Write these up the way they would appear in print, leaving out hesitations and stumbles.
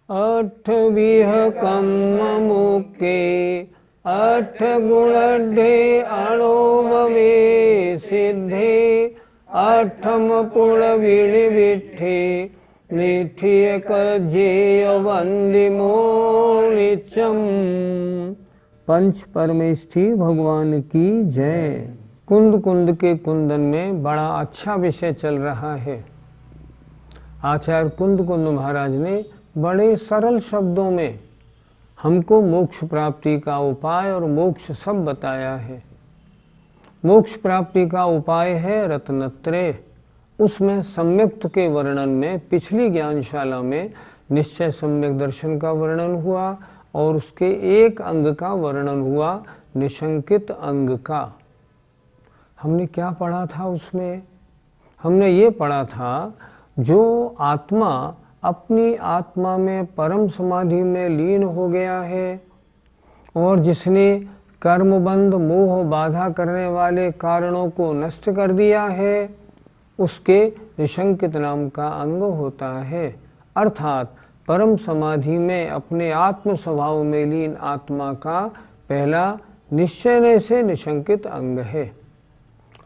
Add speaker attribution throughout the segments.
Speaker 1: अठविह कम्म मुके अठ गुणढे अणोभवे सिद्धे अठम पुण विणि विठे निठिय कजेय वंदिमो निचम। पंच परमेष्ठी भगवान की जय। कुंद कुंद के कुंदन में बड़ा अच्छा विषय चल रहा है। आचार्य कुंद कुंद महाराज ने बड़े सरल शब्दों में हमको मोक्ष प्राप्ति का उपाय और मोक्ष सब बताया है। मोक्ष प्राप्ति का उपाय है रत्नत्रय। उसमें सम्यक्त के वर्णन में पिछली ज्ञानशाला में निश्चय सम्यक दर्शन का वर्णन हुआ और उसके एक अंग का वर्णन हुआ, निशंकित अंग का। हमने क्या पढ़ा था उसमें? हमने ये पढ़ा था जो आत्मा अपनी आत्मा में परम समाधि में लीन हो गया है और जिसने कर्मबंध मोह बाधा करने वाले कारणों को नष्ट कर दिया है, उसके निशंकित नाम का अंग होता है। अर्थात परम समाधि में अपने आत्म स्वभाव में लीन आत्मा का पहला निश्चय से निशंकित अंग है।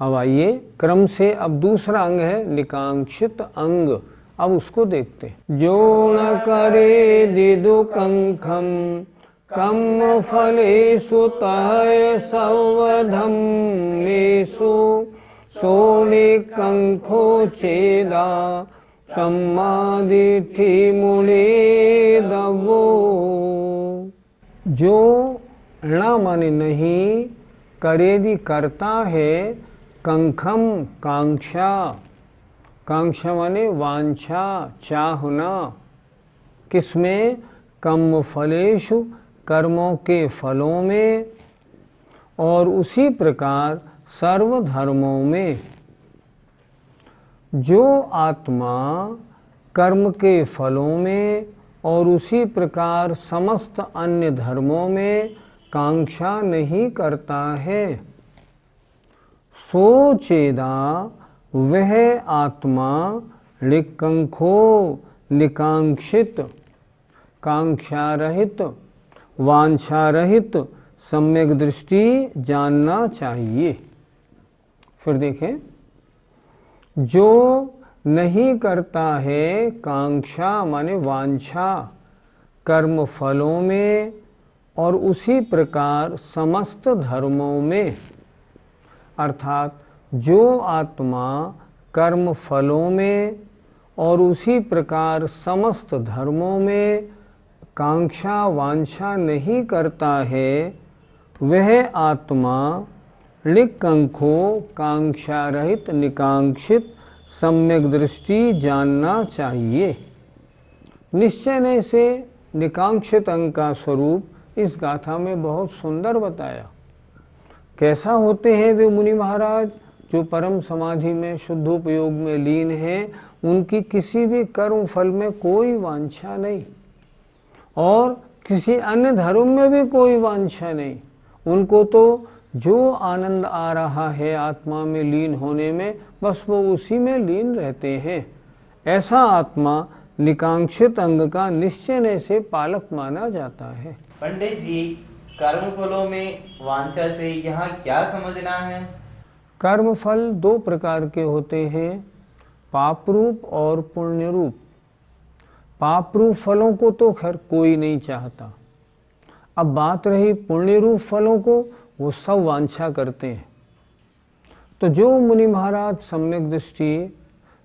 Speaker 1: अब आइए क्रम से अब दूसरा अंग है निकांक्षित अंग। अब उसको देखते हैं। जो न करे दिदु कंखम कम फलेषु तय सवधम मेषु सोने कंखो चेदा सम्मादिठी मुने दवो। जो ण माने नहीं, करेदि करता है, कंखम कांक्षा, कांक्षा माने वांछा चाहना, किसमें? कर्म फलेषु कर्मों के फलों में और उसी प्रकार सर्वधर्मों में। जो आत्मा कर्म के फलों में और उसी प्रकार समस्त अन्य धर्मों में कांक्षा नहीं करता है, सो चेदा वह आत्मा निकंखो निकांक्षित, कांक्षा रहित, वांछा रहित सम्यक दृष्टि जानना चाहिए। फिर देखें, जो नहीं करता है कांक्षा माने वांछा कर्म फलों में और उसी प्रकार समस्त धर्मों में, अर्थात जो आत्मा कर्म फलों में और उसी प्रकार समस्त धर्मों में कांक्षा वांछा नहीं करता है, वह आत्मा निकंखो कांक्षा रहित निकांक्षित सम्यक दृष्टि जानना चाहिए। निश्चय से निकांक्षित अंग का स्वरूप इस गाथा में बहुत सुंदर बताया। कैसा होते हैं वे मुनि महाराज? जो परम समाधि में शुद्धोपयोग में लीन हैं, उनकी किसी भी कर्म फल में कोई वांछा नहीं और किसी अन्य धर्म में भी कोई वांछा नहीं। उनको तो जो आनंद आ रहा है आत्मा में लीन होने में, बस वो उसी में लीन रहते हैं। ऐसा आत्मा निकांक्षित अंग का निश्चय से पालक माना जाता है।
Speaker 2: पंडित जी, कर्म फलों में वांछा से यहाँ क्या समझना है?
Speaker 1: कर्म फल दो प्रकार के होते हैं, पाप रूप और पुण्य रूप। पाप रूप फलों को तो खैर कोई नहीं चाहता। अब बात रही पुण्य रूप फलों को, वो सब वांछा करते हैं। तो जो मुनि महाराज सम्यक दृष्टि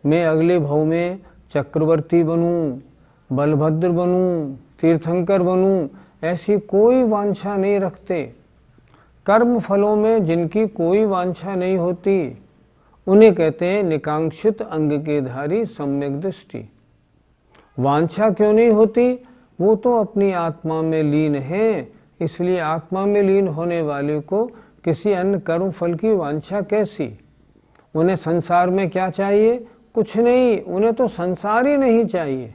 Speaker 1: में अगले भव में चक्रवर्ती बनूं, बलभद्र बनूं, तीर्थंकर बनूं, ऐसी कोई वांछा नहीं रखते, कर्म फलों में जिनकी कोई वांछा नहीं होती, उन्हें कहते हैं निकांक्षित अंग के धारी सम्यक दृष्टि। वांछा क्यों नहीं होती? वो तो अपनी आत्मा में लीन है, इसलिए आत्मा में लीन होने वाले को किसी अन्य कर्म फल की वांछा कैसी? उन्हें संसार में क्या चाहिए? कुछ नहीं, उन्हें तो संसार ही नहीं चाहिए,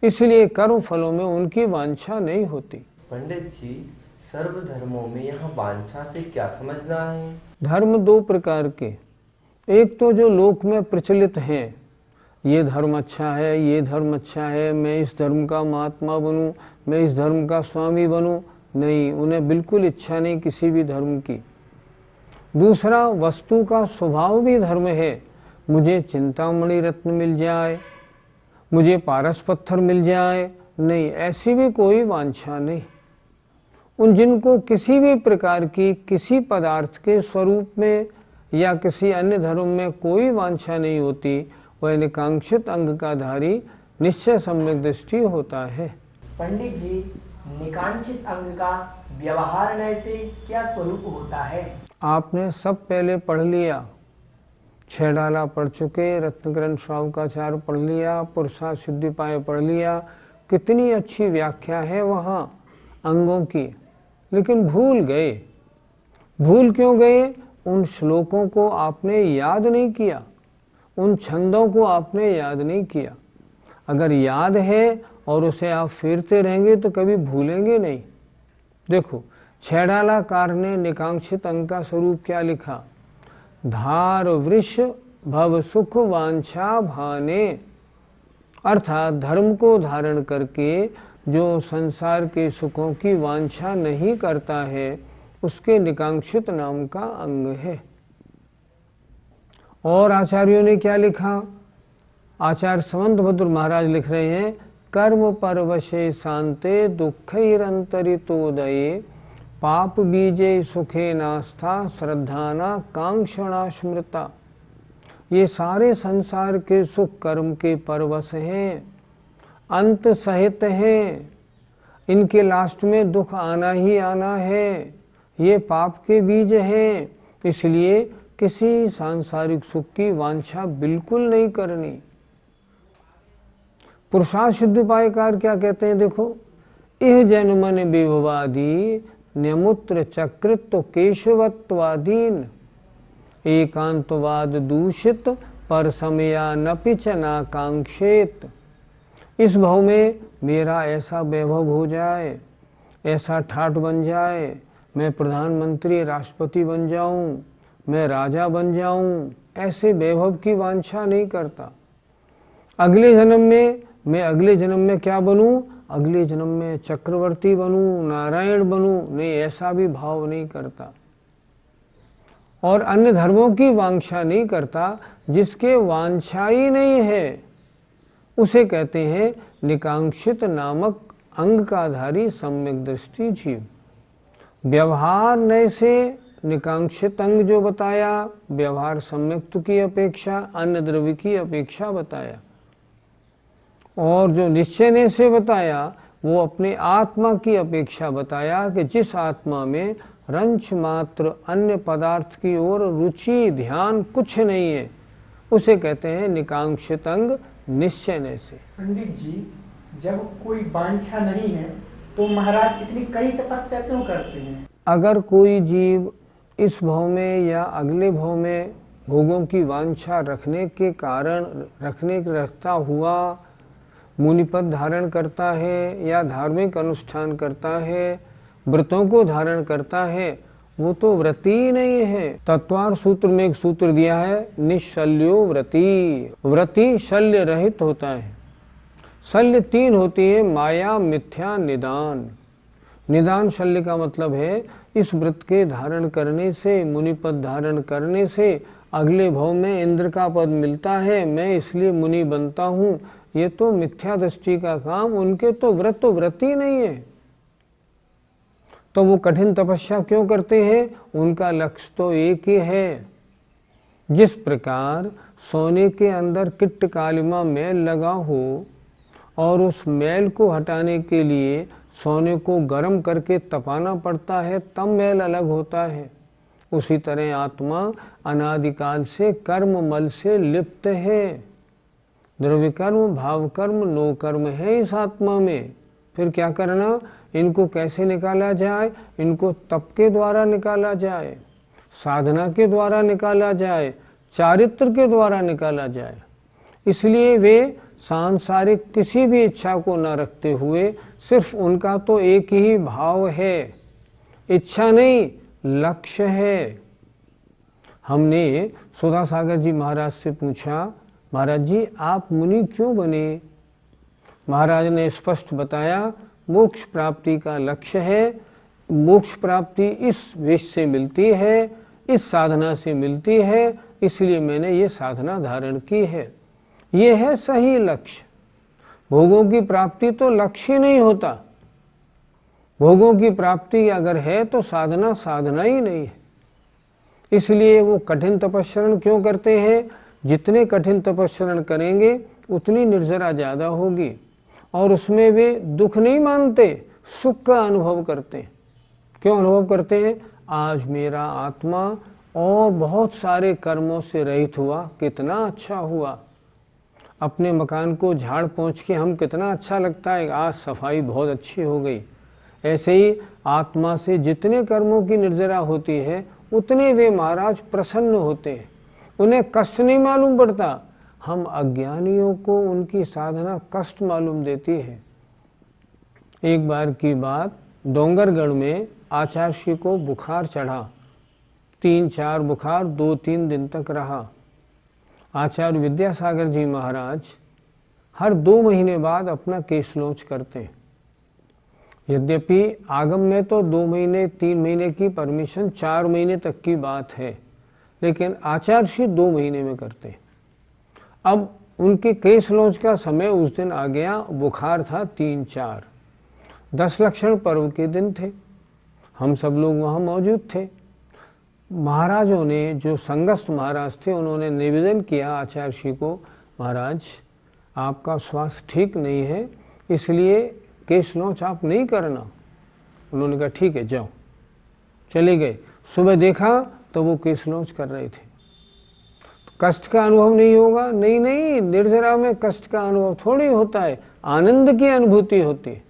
Speaker 1: इसलिए कर्म फलों में उनकी वांछा नहीं होती।
Speaker 3: पंडित जी, सर्व धर्मों में यहाँ वांछा से क्या समझना है?
Speaker 1: धर्म दो प्रकार के, एक तो जो लोक में प्रचलित हैं, ये धर्म अच्छा है, ये धर्म अच्छा है, मैं इस धर्म का महात्मा बनूं, मैं इस धर्म का स्वामी बनूं। नहीं, उन्हें बिल्कुल इच्छा नहीं किसी भी धर्म की। दूसरा, वस्तु का स्वभाव भी धर्म है, मुझे चिंतामणि रत्न मिल जाए, मुझे पारस पत्थर मिल जाए, नहीं, ऐसी भी कोई वांछा नहीं। उन जिनको किसी भी प्रकार की किसी पदार्थ के स्वरूप में या किसी अन्य धर्म में कोई वांछा नहीं होती, वह निकांक्षित अंग का धारी निश्चय सम्यक दृष्टि होता है।
Speaker 4: पंडित जी, निकांक्षित अंग का व्यवहार से क्या स्वरूप होता है?
Speaker 1: आपने सब पहले पढ़ लिया, छह डाला पढ़ चुके, रत्नकरण श्रावकाचार्य पढ़ लिया, पुरुषार्थ सिद्धिपाय पढ़ लिया, कितनी अच्छी व्याख्या है वहाँ अंगों की, लेकिन भूल गए। भूल क्यों गए? उन श्लोकों को आपने याद नहीं किया, उन छंदों को आपने याद नहीं किया। अगर याद है और उसे आप फेरते रहेंगे तो कभी भूलेंगे नहीं। देखो, छेड़ालाकार ने निकांक्षित अंग का स्वरूप क्या लिखा? धार वृष भव सुख वांछा भाने, अर्थात धर्म को धारण करके जो संसार के सुखों की वांछा नहीं करता है, उसके निकांक्षित नाम का अंग है। और आचार्यों ने क्या लिखा? आचार्य समंतभद्र महाराज लिख रहे हैं, कर्म परवशे शांते दुःखैरन्तरितोदये पाप बीजे सुखे नास्था श्रद्धाना कांक्षणा स्मृता। ये सारे संसार के सुख कर्म के परवश हैं, अंत सहित हैं, इनके लास्ट में दुख आना ही आना है, ये पाप के बीज हैं, इसलिए किसी सांसारिक सुख की वांछा बिल्कुल नहीं करनी। पुरुषार्थ सिद्धिपायकार क्या कहते हैं? देखो, इह जन्मन विभवादी न्यमुत्र चक्रित केशवत्वादीन एकांतवाद दूषित पर समया नपिच नाकांक्षेत। इस भाव में मेरा ऐसा वैभव हो जाए, ऐसा ठाठ बन जाए, मैं प्रधानमंत्री राष्ट्रपति बन जाऊं, मैं राजा बन जाऊं, ऐसे वैभव की वांछा नहीं करता। अगले जन्म में मैं अगले जन्म में क्या बनूं? अगले जन्म में चक्रवर्ती बनूं, नारायण बनूं, नहीं, ऐसा भी भाव नहीं करता। और अन्य धर्मों की वांछा नहीं करता, जिसके वांछा ही नहीं है उसे कहते हैं निकांक्षित नामक अंग का धारी सम्यक दृष्टि जीव। व्यवहार नए से निकांक्षित अंग जो बताया, व्यवहार सम्यक्त की अपेक्षा अन्य द्रव्य की अपेक्षा बताया, और जो निश्चय ने से बताया वो अपने आत्मा की अपेक्षा बताया कि जिस आत्मा में रंच मात्र अन्य पदार्थ की ओर रुचि ध्यान कुछ नहीं है, उसे कहते हैं निकांक्षित अंग निश्चय ने से।
Speaker 4: पंडित जी, जब कोई वांछा नहीं है तो महाराज इतनी कड़ी तपस्या क्यों करते हैं? अगर
Speaker 1: कोई जीव इस भाव में या अगले भाव में भोगों की वांछा रखने के कारण रखता हुआ मुनिपद धारण करता है या धार्मिक अनुष्ठान करता है, व्रतों को धारण करता है, वो तो व्रती ही नहीं है। तत्वार सूत्र में एक सूत्र दिया है, निशल्यो व्रती। व्रती शल्य रहित होता है। शल्य तीन होती है, माया, मिथ्या, निदान। निदान शल्य का मतलब है इस व्रत के धारण करने से, मुनिपद धारण करने से अगले भाव में इंद्र का पद मिलता है, मैं इसलिए मुनि बनता हूँ। ये तो मिथ्या दृष्टि का काम, उनके तो व्रत ही नहीं है। तो वो कठिन तपस्या क्यों करते हैं? उनका लक्ष्य तो एक ही है। जिस प्रकार सोने के अंदर किट्ट कालिमा मैल लगा हो और उस मैल को हटाने के लिए सोने को गर्म करके तपाना पड़ता है, तब मैल अलग होता है। उसी तरह आत्मा अनादिकाल से कर्म मल से लिप्त है। द्रव्य कर्म, भाव कर्म, नो कर्म है इस आत्मा में। फिर क्या करना, इनको कैसे निकाला जाए? इनको तप के द्वारा निकाला जाए, साधना के द्वारा निकाला जाए, चारित्र के द्वारा निकाला जाए। इसलिए वे सांसारिक किसी भी इच्छा को न रखते हुए सिर्फ उनका तो एक ही भाव है, इच्छा नहीं, लक्ष्य है। हमने सुधा सागर जी महाराज से पूछा, महाराज जी आप मुनि क्यों बने? महाराज ने स्पष्ट बताया, मोक्ष प्राप्ति का लक्ष्य है। मोक्ष प्राप्ति इस वेश से मिलती है, इस साधना से मिलती है, इसलिए मैंने ये साधना धारण की है। ये है सही लक्ष्य। भोगों की प्राप्ति तो लक्ष्य नहीं होता। भोगों की प्राप्ति अगर है तो साधना साधना ही नहीं है। इसलिए वो कठिन तपस्या क्यों करते हैं? जितने कठिन तपस्या करेंगे उतनी निर्जरा ज्यादा होगी, और उसमें वे दुख नहीं मानते, सुख का अनुभव करते हैं। क्यों अनुभव करते हैं? आज मेरा आत्मा और बहुत सारे कर्मों से रहित हुआ, कितना अच्छा हुआ। अपने मकान को झाड़ पोंछ के हम कितना अच्छा लगता है, आज सफाई बहुत अच्छी हो गई। ऐसे ही आत्मा से जितने कर्मों की निर्जरा होती है उतने वे महाराज प्रसन्न होते हैं, उन्हें कष्ट नहीं मालूम पड़ता। हम अज्ञानियों को उनकी साधना कष्ट मालूम देती है। एक बार की बात, डोंगरगढ़ में आचार्य को बुखार चढ़ा, 3-4 बुखार 2-3 दिन तक रहा। आचार्य विद्यासागर जी महाराज हर 2 महीने बाद अपना केशलोच करते हैं। यद्यपि आगम में तो 2 महीने 3 महीने की परमिशन 4 महीने तक की बात है, लेकिन आचार्य 2 महीने में करते हैं। अब उनके केशलोच का समय उस दिन आ गया, बुखार था 3-4, 10 लक्षण पर्व के दिन थे, हम सब लोग वहाँ मौजूद थे। महाराजों ने, जो संगस्थ महाराज थे, उन्होंने निवेदन किया आचार्य को, महाराज आपका स्वास्थ्य ठीक नहीं है, इसलिए केशलोच आप नहीं करना। उन्होंने कहा ठीक है जाओ, चले गए। सुबह देखा तो वो केशलोच कर रहे थे। कष्ट का अनुभव नहीं होगा? नहीं नहीं, निर्जरा में कष्ट का अनुभव थोड़ी होता है, आनंद की अनुभूति होती है।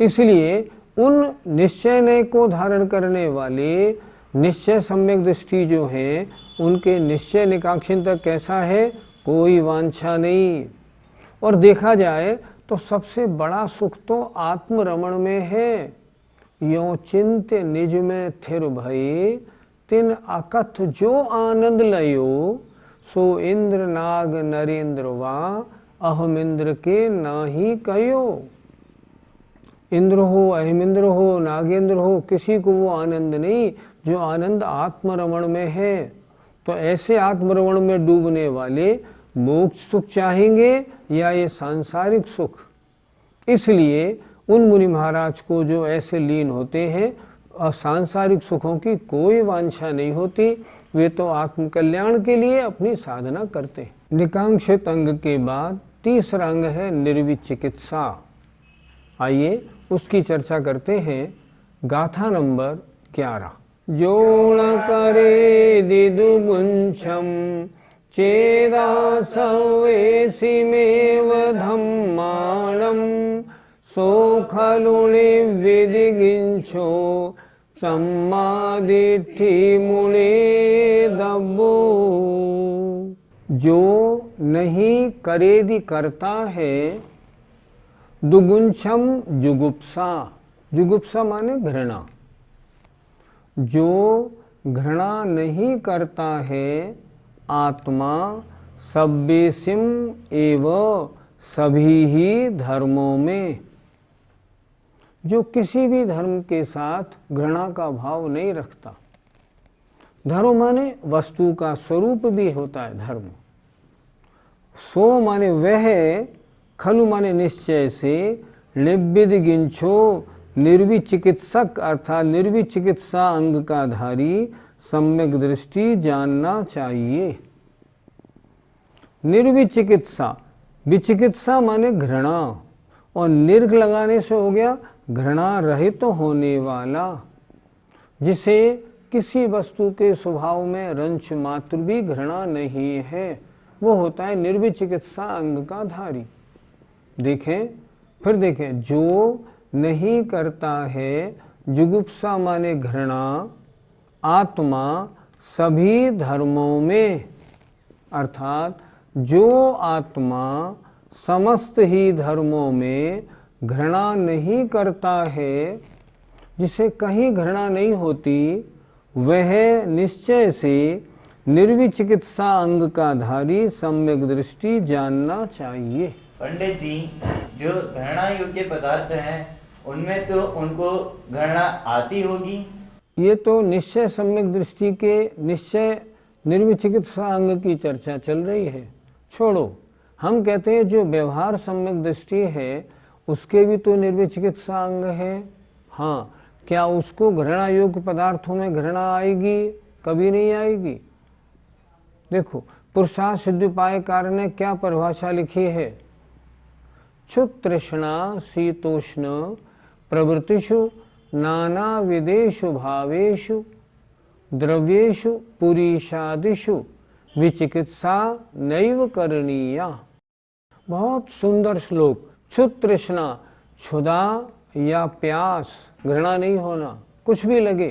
Speaker 1: इसलिए उन निश्चय को धारण करने वाले निश्चय सम्यक दृष्टि जो है, उनके निश्चय निकाक्षिण तक कैसा है? कोई वांछा नहीं। और देखा जाए तो सबसे बड़ा सुख तो आत्मरमण में है। यो चिंत निज में थिर भई, तिन अकथ जो आनंद लयो, सो इंद्र नाग नरेंद्र वा, अहम इंद्र के नाही कयो। इंद्र हो, अहिमिंद्र हो, नागेंद्र हो, किसी को वो आनंद नहीं जो आनंद आत्मरमण में है। तो ऐसे आत्मरमण में डूबने वाले मोक्ष सुख चाहेंगे या ये सांसारिक सुख? इसलिए उन मुनि महाराज को जो ऐसे लीन होते हैं और सांसारिक सुखों की कोई वांछा नहीं होती, वे तो आत्मकल्याण के लिए अपनी साधना करते हैं। निकांक्षित अंग के बाद तीसरा अंग है निर्विचिकित्सा। आइए उसकी चर्चा करते हैं। गाथा नंबर 11। जोण करे दिदुगुंछम चेदासवेसिमेव धम्माणम, सो खलु विदिगिंछो सम्मादिठि मुने दब्बो। जो नहीं करेदि करता है, दुगुंछम जुगुप्सा, जुगुप्सा माने घृणा। जो घृणा नहीं करता है आत्मा, सब्बेसिम एव, सभी ही धर्मों में, जो किसी भी धर्म के साथ घृणा का भाव नहीं रखता। धर्म माने वस्तु का स्वरूप भी होता है धर्म। सो माने वह, खलु माने निश्चय से, लिब्बिद गिंछो निर्विचिकित्सक अर्थात निर्विचिकित्सा अंग का धारी सम्यक दृष्टि जानना चाहिए। निर्विचिकित्सा, विचिकित्सा माने घृणा, और निर्घ लगाने से हो गया घृणा रहित होने वाला, जिसे किसी वस्तु के स्वभाव में रंच मात्र भी घृणा नहीं है। वो होता है निर्विचिकित्सा अंग का धारी। देखें, फिर देखें, जो नहीं करता है जुगुप्सा माने घृणा आत्मा सभी धर्मों में, अर्थात जो आत्मा समस्त ही धर्मों में घृणा नहीं करता है, जिसे कहीं घृणा नहीं होती, वह निश्चय से निर्विचिकित्सा अंग का धारी सम्यक दृष्टि जानना चाहिए।
Speaker 2: पंडित जी, जो घृणा योग्य पदार्थ हैं उनमें तो उनको घृणा आती होगी।
Speaker 1: ये तो निश्चय सम्यक दृष्टि के निश्चय निर्विचिकित्सा अंग की चर्चा चल रही है। छोड़ो, हम कहते हैं जो व्यवहार सम्यक दृष्टि है उसके भी तो निर्विचिकित्सा अंग है। हाँ, क्या उसको घृणा योग्य पदार्थों में घृणा आएगी? कभी नहीं आएगी। देखो, पुरुषार्थ सिद्धिपायकार ने क्या परिभाषा लिखी है? क्षुत् तृष्णा शीतोष्ण प्रवृत्तिषु नाना विदेषु भावेषु द्रव्येषु पुरीषादिषु विचिकित्सा नैव करणीया। बहुत सुंदर श्लोक। क्षुत् तृष्णा, क्षुधा या प्यास, घृणा नहीं होना, कुछ भी लगे,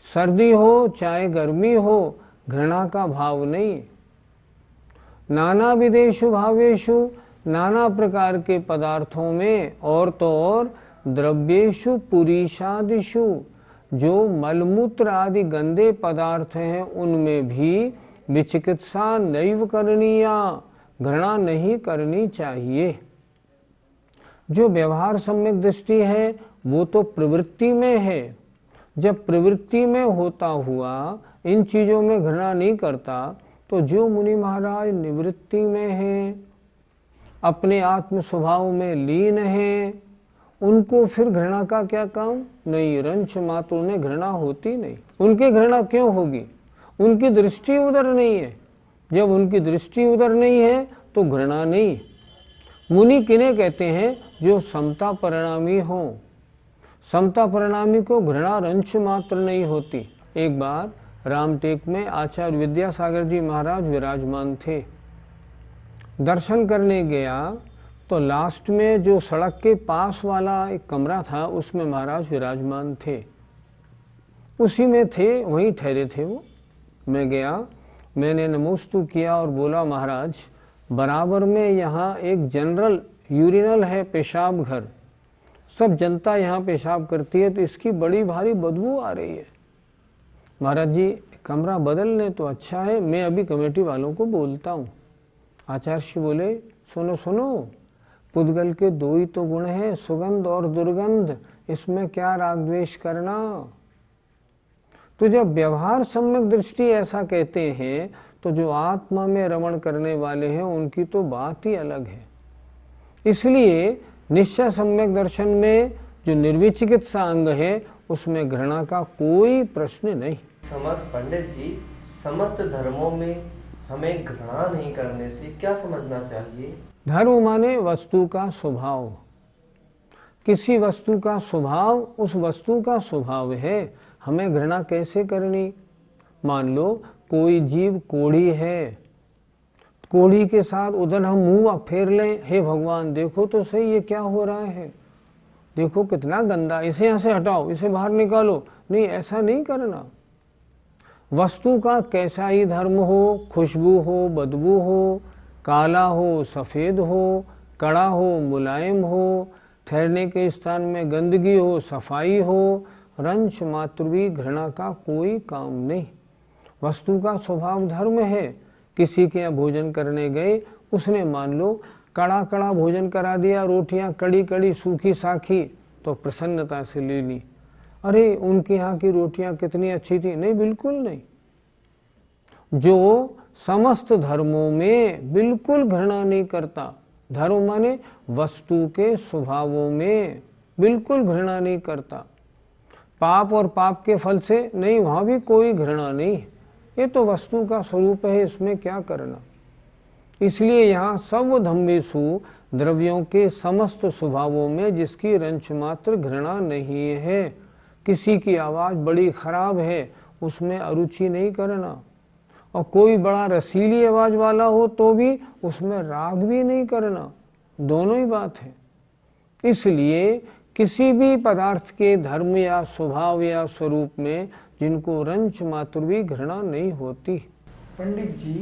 Speaker 1: सर्दी हो चाहे गर्मी हो, घृणा का भाव नहीं। नाना विदेशु भावेशु, नाना प्रकार के पदार्थों में, और तो और द्रव्येशु पुरीषादिषु, जो मलमूत्र आदि गंदे पदार्थ हैं उनमें भी विचिकित्सा नैव करणीया, घृणा नहीं करनी चाहिए। जो व्यवहार सम्यक दृष्टि है वो तो प्रवृत्ति में है। जब प्रवृत्ति में होता हुआ इन चीजों में घृणा नहीं करता, तो जो मुनि महाराज निवृत्ति में हैं, अपने आत्म स्वभाव में लीन हैं, उनको फिर घृणा का क्या काम? नहीं, रंच मात्र उन्हें घृणा होती नहीं। उनकी घृणा क्यों होगी? उनकी दृष्टि उधर नहीं है। जब उनकी दृष्टि उधर नहीं है तो घृणा नहीं। मुनि किन्हें कहते हैं? जो समता परिणामी हो। समता परिणामी को घृणा रंच मात्र नहीं होती। एक बार रामटेक में आचार्य विद्यासागर जी महाराज विराजमान थे। दर्शन करने गया तो लास्ट में जो सड़क के पास वाला एक कमरा था उसमें महाराज विराजमान थे। उसी में थे, वहीं ठहरे थे वो। मैं गया, मैंने नमोस्तु किया और बोला, महाराज बराबर में यहाँ एक जनरल यूरिनल है, पेशाब घर, सब जनता यहाँ पेशाब करती है, तो इसकी बड़ी भारी बदबू आ रही है। महाराज जी कमरा बदल लें तो अच्छा है, मैं अभी कमेटी वालों को बोलता हूँ। आचार्य जी बोले, सुनो सुनो, पुद्गल के दो ही तो गुण हैं, सुगंध और दुर्गंध, इसमें क्या राग द्वेष करना। तो जब व्यवहार सम्यक दृष्टि ऐसा कहते हैं तो जो आत्मा में रमण करने वाले हैं उनकी तो बात ही अलग है। इसलिए निश्चय सम्यक दर्शन में जो निर्विचिकित्सा अंग है उसमें घृणा का कोई प्रश्न नहीं।
Speaker 3: समस्त पंडित जी, समस्त धर्मों में हमें घृणा नहीं करने से क्या समझना चाहिए?
Speaker 1: धर्म माने वस्तु का स्वभाव। किसी वस्तु का स्वभाव उस वस्तु का स्वभाव है, हमें घृणा कैसे करनी? मान लो कोई जीव कोढ़ी है, कोढ़ी के साथ उधर हम मुंह फेर लें, हे भगवान देखो तो सही ये क्या हो रहा है, देखो कितना गंदा, इसे यहाँ से हटाओ, इसे बाहर निकालो। नहीं, ऐसा नहीं करना। वस्तु का कैसा ही धर्म हो, खुशबू हो, बदबू हो, काला हो, सफ़ेद हो, कड़ा हो, मुलायम हो, ठहरने के स्थान में गंदगी हो, सफाई हो, रंच मात्र भी घृणा का कोई काम नहीं। वस्तु का स्वभाव धर्म है। किसी के यहाँ भोजन करने गए, उसने मान लो कड़ा कड़ा भोजन करा दिया, रोटियां कड़ी कड़ी सूखी साखी, तो प्रसन्नता से ले ली, अरे उनके यहाँ की रोटियां कितनी अच्छी थी। नहीं, बिल्कुल नहीं। जो समस्त धर्मों में बिल्कुल घृणा नहीं करता, धर्म माने वस्तु के स्वभावों में बिल्कुल घृणा नहीं करता, पाप और पाप के फल से नहीं, वहाँ भी कोई घृणा नहीं। ये तो वस्तु का स्वरूप है, इसमें क्या करना। इसलिए यहाँ सब धम्मेषु द्रव्यों के समस्त स्वभावों में जिसकी रंच मात्र घृणा नहीं है। किसी की आवाज़ बड़ी खराब है, उसमें अरुचि नहीं करना, और कोई बड़ा रसीली आवाज वाला हो तो भी उसमें राग भी नहीं करना, दोनों ही बात है। इसलिए किसी भी पदार्थ के धर्म या स्वभाव या स्वरूप में जिनको रंच मात्र भी घृणा नहीं होती।
Speaker 4: पंडित जी,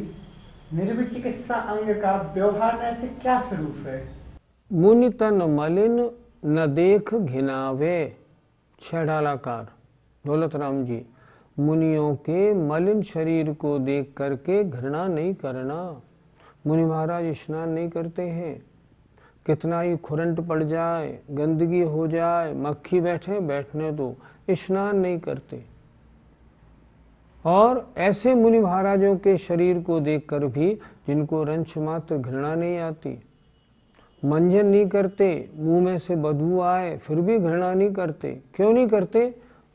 Speaker 4: निर्विचिकित्सा अंग का व्यवहार से क्या स्वरूप है?
Speaker 1: मुनि तन मलिन न देख घिनावे। छेड़ालाकार दौलत राम जी, मुनियों के मलिन शरीर को देख करके घृणा नहीं करना। मुनि महाराज स्नान नहीं करते हैं, कितना ही खुरंट पड़ जाए, गंदगी हो जाए, मक्खी बैठे बैठने दो, स्नान नहीं करते। और ऐसे मुनि महाराजों के शरीर को देखकर भी जिनको रंच मात्र घृणा नहीं आती, मंजन नहीं करते, मुंह में से बदबू आए फिर भी घृणा नहीं करते। क्यों नहीं करते?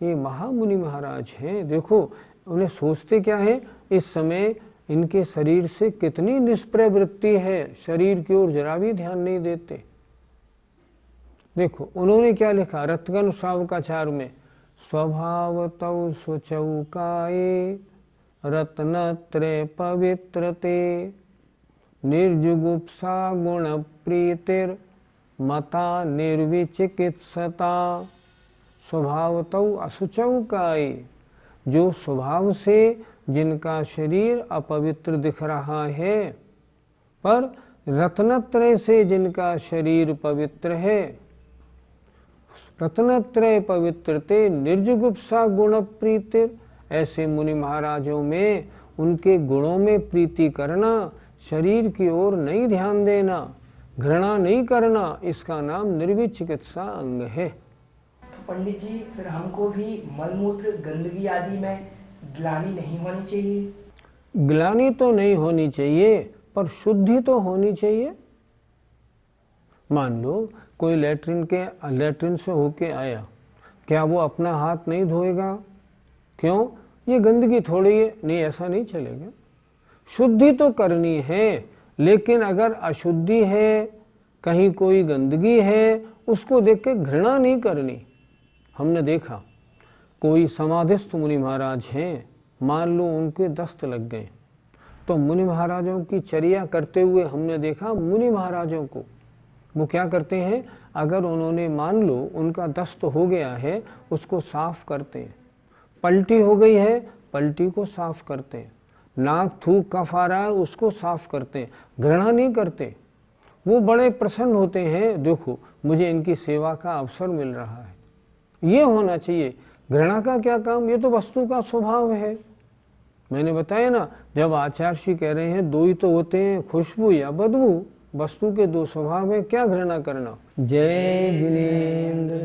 Speaker 1: ये महामुनि महाराज हैं। देखो उन्हें सोचते क्या है, इस समय इनके शरीर से कितनी निष्प्रय वृत्ति है, शरीर की ओर जरा भी ध्यान नहीं देते। देखो उन्होंने क्या लिखा रत्गन शावकाचार में, स्वभाव तौ सुचौकाये रत्नत्रय पवित्रते निर्जुगुप्सा गुण प्रीतिर मता निर्विचिकित्सता। स्वभाव तौ असुचौकाये, जो स्वभाव से जिनका शरीर अपवित्र दिख रहा है, पर रत्नत्रय से जिनका शरीर पवित्र है। रत्नत्रय पवित्रते निर्जुगुप्सा गुण प्रीतिर, ऐसे मुनि महाराजों में उनके गुणों में प्रीति करना, शरीर की ओर नहीं ध्यान देना, घृणा नहीं करना, इसका नाम निर्विचिकित्सा अंग है।
Speaker 4: तो पंडित जी, फिर हमको भी मलमूत्र गंदगी आदि में ग्लानि नहीं होनी चाहिए?
Speaker 1: ग्लानि तो नहीं होनी चाहिए, पर शुद्धि तो होनी चाहिए। मान लो कोई लेटरिन से होके आया, क्या वो अपना हाथ नहीं धोएगा? क्यों? ये गंदगी थोड़ी है, नहीं ऐसा नहीं चलेगा। शुद्धि तो करनी है, लेकिन अगर अशुद्धि है, कहीं कोई गंदगी है, उसको देख के घृणा नहीं करनी। हमने देखा कोई समाधिस्थ मुनि महाराज हैं, मान लो उनके दस्त लग गए, तो मुनि महाराजों की चर्या करते हुए हमने देखा मुनि महाराजों को, वो क्या करते हैं, अगर उन्होंने मान लो उनका दस्त हो गया है, उसको साफ करते हैं। पलटी हो गई है, पलटी को साफ करते हैं। नाक थूक कफ आ रहा है, उसको साफ करते हैं, घृणा नहीं करते। वो बड़े प्रसन्न होते हैं, देखो मुझे इनकी सेवा का अवसर मिल रहा है। ये होना चाहिए। घृणा का क्या काम, ये तो वस्तु का स्वभाव है। मैंने बताया ना, जब आचार्य श्री कह रहे हैं दो ही तो होते हैं, खुशबू या बदबू, वस्तु के दो स्वभाव है, क्या घृणा करना। जय जिनेन्द्र।